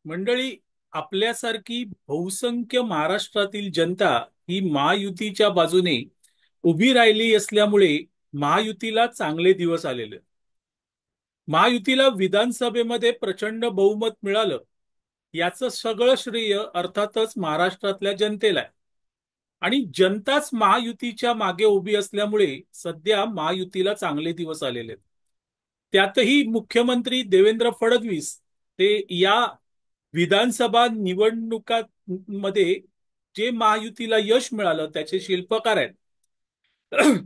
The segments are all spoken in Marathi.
मंडळी, आपल्यासारखी बहुसंख्य महाराष्ट्रातील जनता ही महायुतीच्या बाजूने उभी राहिली असल्यामुळे महायुतीला चांगले दिवस आलेले. महायुतीला विधानसभेमध्ये प्रचंड बहुमत मिळालं, याचं सगळं श्रेय अर्थातच महाराष्ट्रातल्या जनतेला आहे. आणि जनताच महायुतीच्या मागे उभी असल्यामुळे सध्या महायुतीला चांगले दिवस आलेले आहेत. त्यातही मुख्यमंत्री देवेंद्र फडणवीस ते या विधानसभा निवडणुकांमध्ये जे महायुतीला यश मिळालं त्याचे शिल्पकार आहेत.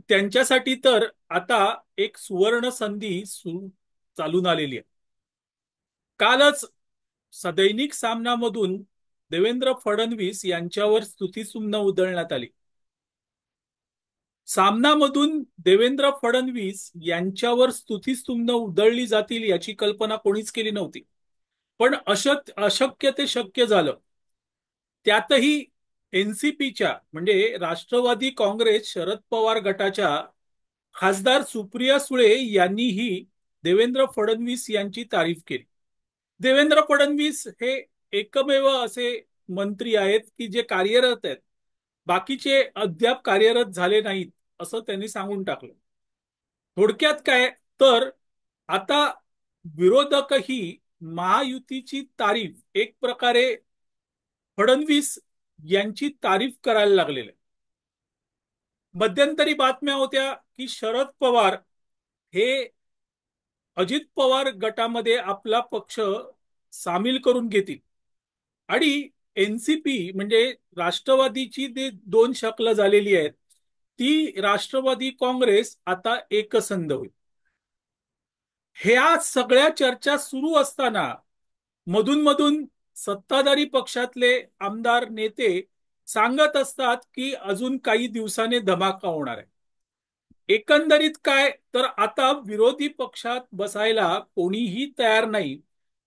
त्यांच्यासाठी तर आता एक सुवर्ण संधी चालून आलेली आहे. कालच दैनिक सामनामधून देवेंद्र फडणवीस यांच्यावर स्तुतिसुमनं उधळण्यात आली. सामनामधून देवेंद्र फडणवीस यांच्यावर स्तुतिसुमनं उधळली जातील याची कल्पना कोणीच केली नव्हती. पण अशक्य ते शक्य झालं. त्यातही एनसीपीच्या म्हणजे राष्ट्रवादी काँग्रेस शरद पवार गटाच्या खासदार सुप्रिया सुळे यांनीही देवेंद्र फडणवीस यांची तारीफ केली. देवेंद्र फडणवीस हे एकमेव असे मंत्री आहेत की जे कार्यरत आहेत, बाकीचे अद्याप कार्यरत झाले नाहीत असं त्यांनी सांगून टाकलं. थोडक्यात काय तर आता विरोधकही महायुतीची तारीफ एक प्रकारे फडणवीस यांची तारीफ करायला लागलेले. मध्यंतरी बातम्या होत्या की शरद पवार हे अजित पवार गटामध्ये आपला पक्ष सामील करून घेतील आणि एनसीपी म्हणजे राष्ट्रवादीची जे दोन शकलं झालेली आहेत ती राष्ट्रवादी काँग्रेस आता एकसंध होईल. ह्या सगळ्या चर्चा सुरू असताना मधून मधून सत्ताधारी पक्षातले आमदार नेते सांगत असतात की अजून काही दिवसांनी धमाका होणार आहे. एकंदरीत काय तर आता विरोधी पक्षात बसायला कोणीही तयार नाही.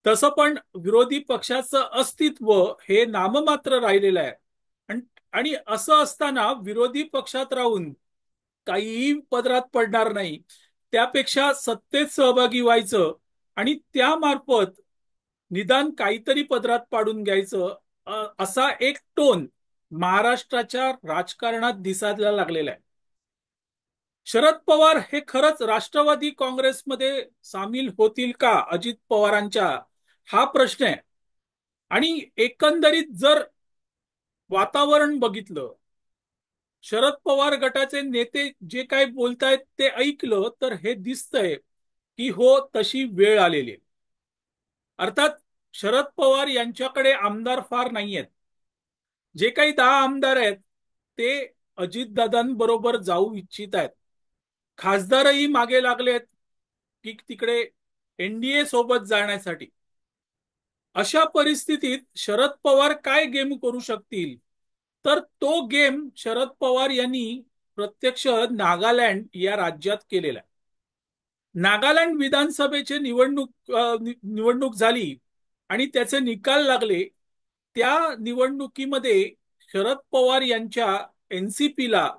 तसं पण विरोधी पक्षाचं अस्तित्व हे नाममात्र राहिलेलं आहे. आणि असं असताना विरोधी पक्षात राहून काहीही पदरात पडणार नाही, त्यापेक्षा सत्तेत सहभागी व्हायचं आणि त्यामार्फत निदान काहीतरी पदरात पाडून घ्यायचं असा एक टोन महाराष्ट्राच्या राजकारणात दिसायला लागलेला आहे. शरद पवार हे खरंच राष्ट्रवादी काँग्रेसमध्ये सामील होतील का अजित पवारांच्या, हा प्रश्न आहे. आणि एकंदरीत जर वातावरण बघितलं, शरद पवार गटाचे नेते जे काय बोलतायत ते ऐकलं तर हे दिसतंय की हो तशी वेळ आलेली आहे. अर्थात शरद पवार यांच्याकडे आमदार फार नाही आहेत. जे काही 10 आमदार आहेत ते अजितदादांबरोबर जाऊ इच्छित आहेत. खासदारही मागे लागलेत की तिकडे एनडीए सोबत जाण्यासाठी. अशा परिस्थितीत शरद पवार काय गेम करू शकतील तर तो गेम शरद पवार यांनी प्रत्यक्ष नागालँड या राज्यात केलेला आहे. नागालँड विधानसभेची निवडणूक झाली आणि त्याचे निकाल लागले. त्या निवडणुकीमध्ये शरद पवार यांच्या एनसीपीला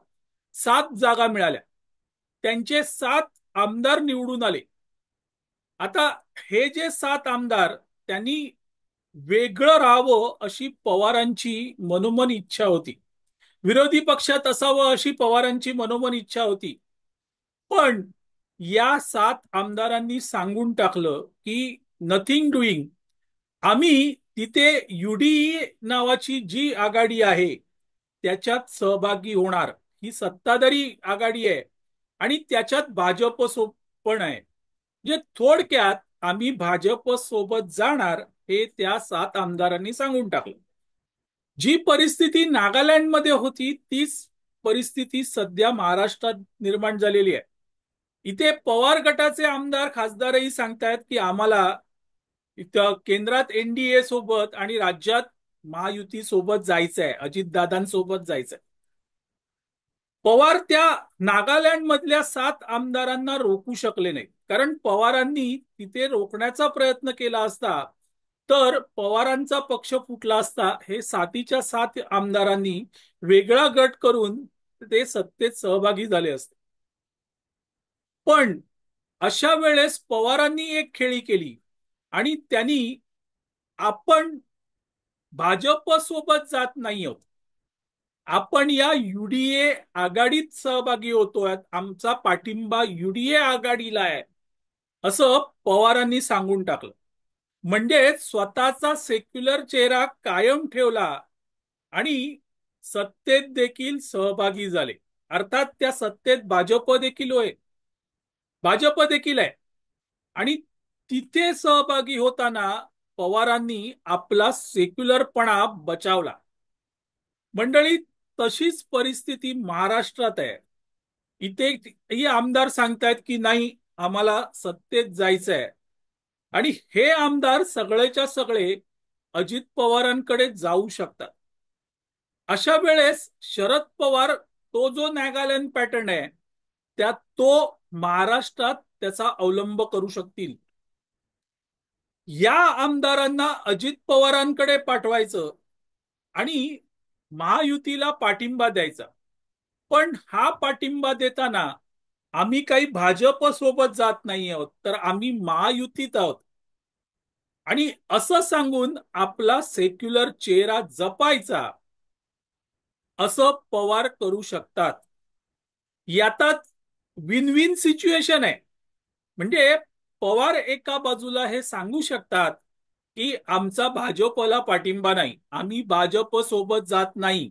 7 जागा मिळाल्या. त्यांचे 7 आमदार निवडून आले. आता हे जे 7 आमदार त्यांनी वेगळं राहावं अशी पवारांची मनोमन इच्छा होती. विरोधी पक्षात असावं अशी पवारांची मनोमन इच्छा होती. पण या 7 आमदारांनी सांगून टाकलं की नथिंग डुईंग, आम्ही तिथे यूडीई नावाची जी आघाडी आहे त्याच्यात सहभागी होणार. ही सत्ताधारी आघाडी आहे आणि त्याच्यात भाजप पण आहे. म्हणजे थोडक्यात आम्ही भाजप सोबत जाणार हे त्या 7 आमदारांनी सांगून टाकलं. जी परिस्थिती नागालँडमध्ये होती तीच परिस्थिती सध्या महाराष्ट्रात निर्माण झालेली आहे. इथे पवार गटाचे आमदार खासदारही सांगतायत की आम्हाला इथं केंद्रात एनडीए सोबत आणि राज्यात महायुती सोबत जायचंय, अजितदादांसोबत जायचंय. पवार त्या नागालँड मधल्या 7 आमदारांना रोखू शकले नाही. कारण पवारांनी तिथे रोखण्याचा प्रयत्न केला असता तर पवारांचा पक्ष फुटला असता. हे 7च्या 7 आमदारांनी वेगळा गट करून ते सत्तेत सहभागी झाले असते. पण अशा वेळेस पवारांनी एक खेळी केली आणि त्यांनी आपण भाजप सोबत जात नाही आहोत. आपण या युडीए आघाडीत सहभागी होतोय. आमचा पाठिंबा युडीए आघाडीला आहे असं पवारांनी सांगून टाकलं. म्हणजे स्वतःचा सेक्युलर चेहरा कायम ठेवला आणि सत्तेत देखील सहभागी झाले. अर्थात त्या सत्तेत भाजप देखील होय, भाजप देखील आहे. आणि तिथे सहभागी होताना पवारांनी आपला सेक्युलरपणा बचावला. मंडळी, तशीच परिस्थिती महाराष्ट्रात आहे. इथे ही आमदार सांगतायत की नाही, आम्हाला सत्तेत जायचंय. आणि हे आमदार सगळेच्या सगळे अजित पवारांकडे जाऊ शकतात. अशा वेळेस शरद पवार तो जो नागालँड पॅटर्न आहे त्यात तो महाराष्ट्रात त्याचा अवलंब करू शकतील. या आमदारांना अजित पवारांकडे पाठवायचं आणि महायुतीला पाठिंबा द्यायचा. पण हा पाठिंबा देताना आम्ही काही भाजप सोबत जात नाही आहोत, तर आम्ही महायुतीत आहोत आणि असं सांगून आपला सेक्युलर चेहरा जपायचा, असं पवार करू शकतात. यातच विन विन सिच्युएशन आहे. म्हणजे पवार एका बाजूला हे सांगू शकतात की आमचा भाजपला पाठिंबा नाही, आम्ही भाजप सोबत जात नाही,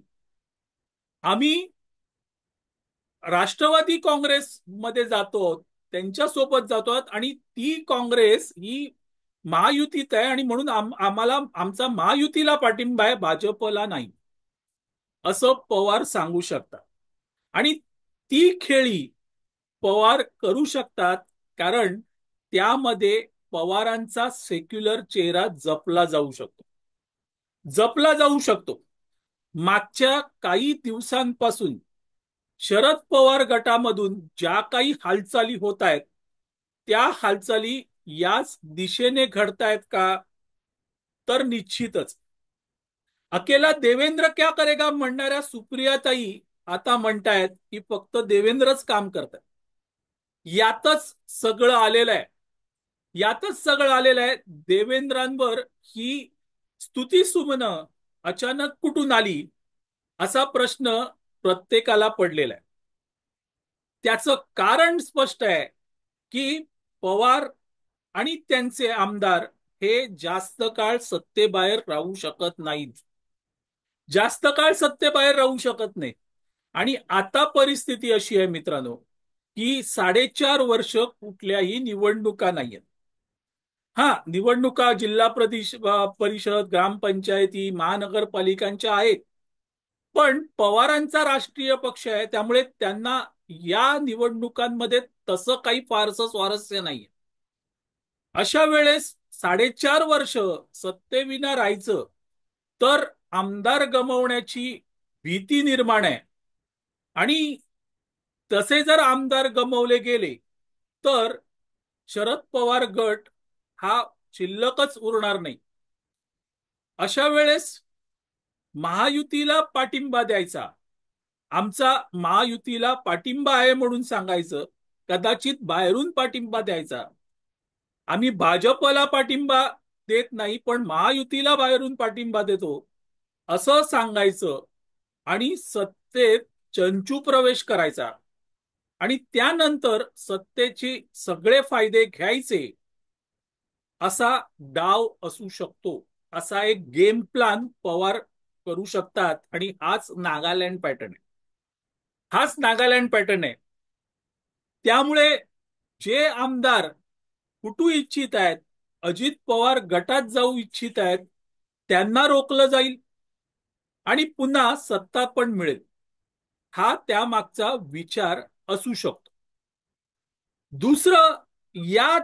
आम्ही राष्ट्रवादी काँग्रेसमध्ये जातो, त्यांच्यासोबत जातो आणि ती काँग्रेस ही महायुतीत आहे आणि म्हणून आम्हाला आमचा महायुतीला पाठिंबा आहे, भाजपला नाही, असं पवार सांगू शकतात. आणि ती खेळी पवार करू शकतात कारण त्यामध्ये पवारांचा सेक्युलर चेहरा जपला जाऊ शकतो, जपला जाऊ शकतो. मागच्या काही दिवसांपासून शरद पवार गटामधून ज्या काही हालचाली होत आहेत त्या हालचाली याच दिशेने घडतायत का, तर निश्चितच. अकेला देवेंद्र क्या करेगा म्हणणाऱ्या सुप्रियाताई आता म्हणतायत की फक्त देवेंद्रच काम करतात. यातच सगळं आलेलं आहे, यातच सगळं आलेलं आहे. देवेंद्रांवर ही स्तुतीसुमनं अचानक कुठून आली असा प्रश्न प्रत्येकाला पडलेला आहे. त्याचं कारण स्पष्ट आहे की पवार आणि त्यांचे आमदार हे जास्त काळ सत्तेबाहेर राहू शकत नाहीत, जास्त काळ सत्तेबाहेर राहू शकत नाही. आणि आता परिस्थिती अशी आहे मित्रांनो की 4.5 वर्ष कुठल्याही निवडणुका नाहीयेत. हा, निवडणुका जिल्हा परिषद, ग्रामपंचायती, महानगरपालिकांच्या आहेत. पण पवारांचा राष्ट्रीय पक्ष आहे त्यामुळे त्यांना या निवडणुकांमध्ये तसं काही फारसं स्वारस्य नाहीये. अशा वेळेस 4.5 वर्ष सत्तेविना राहायचं तर आमदार गमावण्याची भीती निर्माण आहे. आणि तसे जर आमदार गमावले गेले तर शरद पवार गट हा शिल्लकच उरणार नाही. अशा वेळेस महायुतीला पाठिंबा द्यायचा, आमचा महायुतीला पाठिंबा आहे म्हणून सांगायचं, कदाचित बाहेरून पाठिंबा द्यायचा, आम्ही भाजपला पाठिंबा देत नाही पण महायुतीला बाहेरून पाठिंबा देतो असं सांगायचं आणि सत्तेत चंचू प्रवेश करायचा आणि त्यानंतर सत्तेचे सगळे फायदे घ्यायचे, असा डाव असू शकतो. असा एक गेम प्लॅन पवार करू शकतात आणि हाच नागालँड पॅटर्न आहे, हाच नागालँड पॅटर्न आहे. त्यामुळे जे आमदार कुठू इच्छित आहेत, अजित पवार गटात जाऊ इच्छित आहेत, त्यांना रोखलं जाईल आणि पुन्हा सत्ता पण मिळेल, हा त्यामागचा विचार असू शकतो. दुसरं, या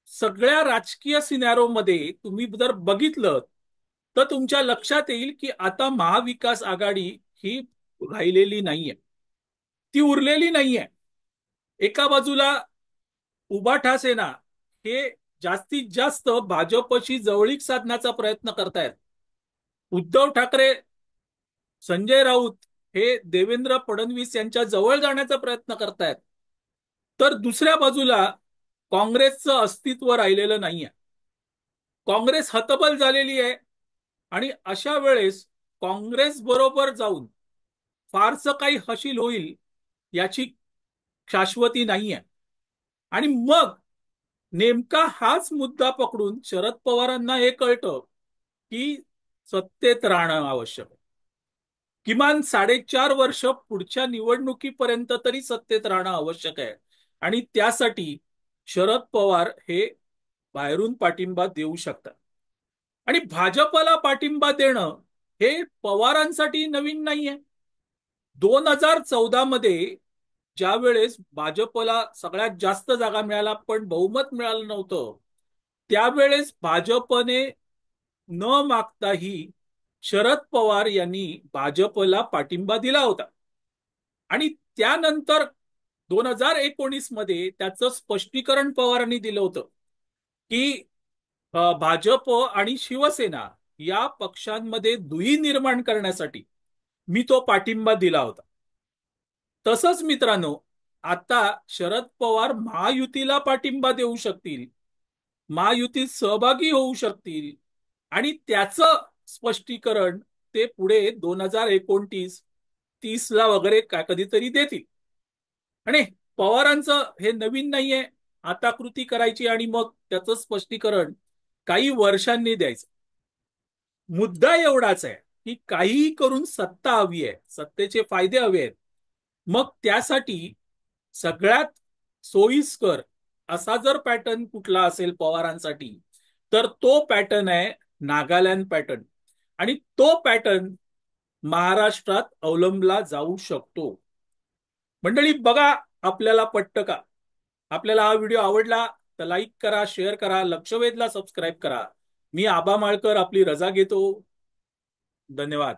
सगळ्या राजकीय सिनॅरोमध्ये तुम्ही जर बघितलं तर तुमच्या लक्षात येईल की आता महाविकास आघाडी ही राहिलेली नाहीये, ती उरलेली नाहीये. एका बाजूला उभाठा सेना हे जास्तीत जास्त भाजपशी जवळीक साधण्याचा प्रयत्न करतायत. उद्धव ठाकरे, संजय राऊत हे देवेंद्र फडणवीस यांच्या जवळ जाण्याचा प्रयत्न करतायत. तर दुसऱ्या बाजूला काँग्रेसचं अस्तित्व राहिलेलं नाहीये. काँग्रेस हतबल झालेली आहे आणि अशा वेळेस काँग्रेस बरोबर जाऊन फारसं काही हशील होईल याची शाश्वती नाही आहे. आणि मग नेमका हाच मुद्दा पकडून शरद पवारांना हे कळतं की सत्तेत राहणं आवश्यक आहे. किमान 4.5 वर्ष पुढच्या निवडणुकीपर्यंत तरी सत्तेत राहणं आवश्यक आहे. आणि त्यासाठी शरद पवार हे बाहेरून पाठिंबा देऊ शकतात. आणि भाजपला पाठिंबा देणं हे पवारांसाठी नवीन नाहीये. 2014 मध्ये ज्या वेळेस भाजपला सगळ्यात जास्त जागा मिळाला पण बहुमत मिळालं नव्हतं, त्यावेळेस भाजपने न मागताही शरद पवार यांनी भाजपला पाठिंबा दिला होता. आणि त्यानंतर 2019 मध्ये त्याचं स्पष्टीकरण पवारांनी दिलं होतं की भाजप आणि शिवसेना या पक्षांमध्ये दुही निर्माण करण्यासाठी मी तो पाठिंबा दिला होता. तसंच मित्रांनो, आता शरद पवार महायुतीला पाठिंबा देऊ शकतील, महायुतीत सहभागी होऊ शकतील आणि त्याचं स्पष्टीकरण ते पुढे 2029-30 वगैरे कधीतरी देतील. आणि पवारांचं हे नवीन नाहीये, आता कृती करायची आणि मग त्याचं स्पष्टीकरण काही वर्षांनी द्यायचं. मुद्दा एवढाच आहे की काहीही करून सत्ता हवी आहे, सत्तेचे फायदे हवे आहेत. मग त्यासाठी सगळ्यात सोयीस्कर असा जर पॅटर्न कुठला असेल पवारांसाठी, तर तो पॅटर्न आहे नागालँड पॅटर्न. आणि तो पॅटर्न महाराष्ट्रात अवलंबला जाऊ शकतो. मंडळी बघा, आपल्याला पटतं का? आपल्याला हा व्हिडिओ आवडला तर लाईक करा, शेअर करा, लक्षवेधला सबस्क्राईब करा. मी आबा माळकर आपली रजा घेतो. धन्यवाद.